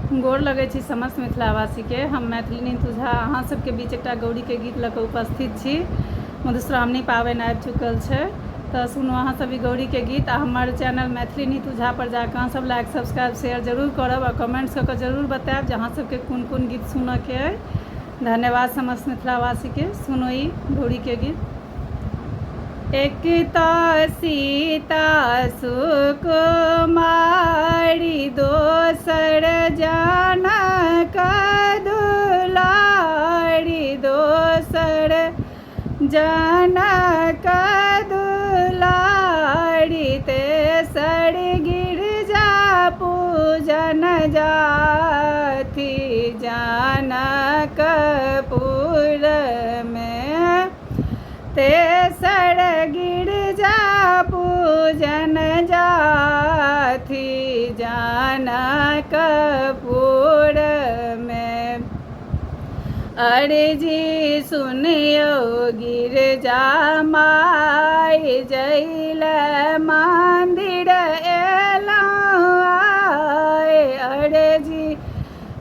गोर लगै छी समस्त मिथिलावासीके। हम मैथिली तुझा अहाँ सबके बीच एकटा गौरीके गीत लऽ कऽ उपस्थित छी। मधुश्रावणी पाबनि आबि चुकल छै, तऽ सुनू अहाँ सब ई गौरीके गीत। आ हमर चैनल मैथिली तुझा पर जाकऽ अहाँ सब लाइक सब्सक्राइब शेयर जरूर करब और कमेंट्स कऽ कऽ जरूर बतायब जे अहाँ सबके कोन कोन गीत सुनऽके अइ। धन्यवाद समस्त मिथिलावासीके। सुनू ई गौरीके गीत। एक तऽ सीता सुकुमारी, दोसर जनक दुलारी, दोसर जनक दुलारी, तेसर गिरजा पूजन जाथी जनकपुर में, तेसर गिरजा पूजन जाथी जनकपुर में। अर्जी सुनियो गिरजा माय, जैल मंदिर एलहुँ आय। अर्जी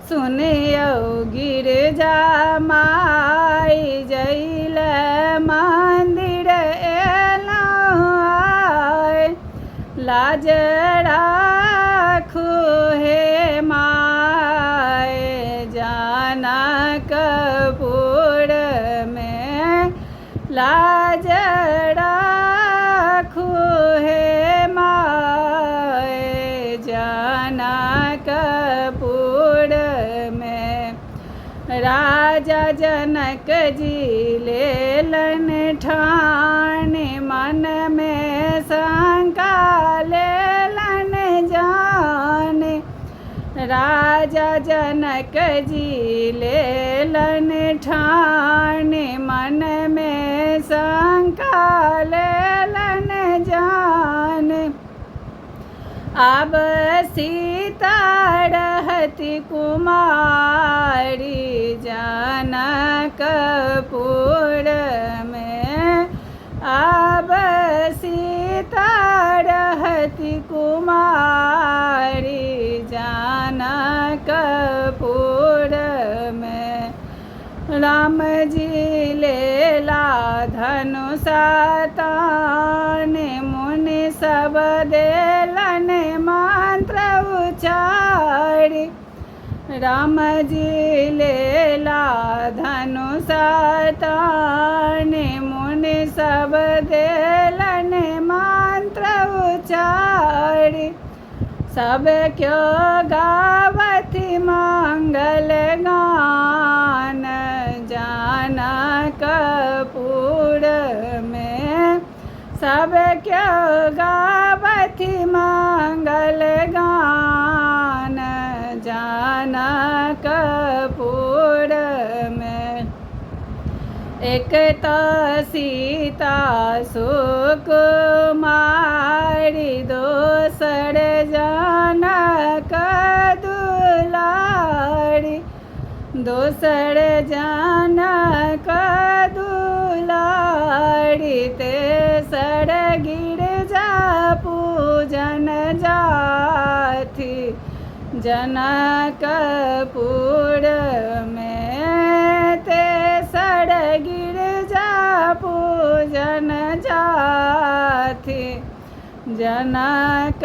सुनियो गिरजा माय, जैल मंदिर एलहुँ आय। लाज राखू हे माय जनकपुर में, लाज राखू हे माय जनकपुर में। राजा जनक जी लेलन ठान, मन में शंका लेलन जान। राजा जनक जी लेलन ठान, मन में शंका लेलन जान। आब सीता रहती कुमारी जनकपुर में, आब सीता रहती कुमारी जनकपुर में। राम जी लेला धनुषा तान, मुनि सब देलन मंत्र उचारि। राम जी लेला धनुषा तान, मुनि सब देलन मंत्र उचारि। सब क्यों गावति मंगल गान जनकपुर में, सब क्यों गावति मंगल गान जनकपुर में। एक तो सीता सुकुमारी, दोसर जनक दुलारी, दोसर जनक दुलारी, तेसर गिरजा पूजन जाथी जनकपुर में, तेसर गिरजा पूजन जाथी जनकपुर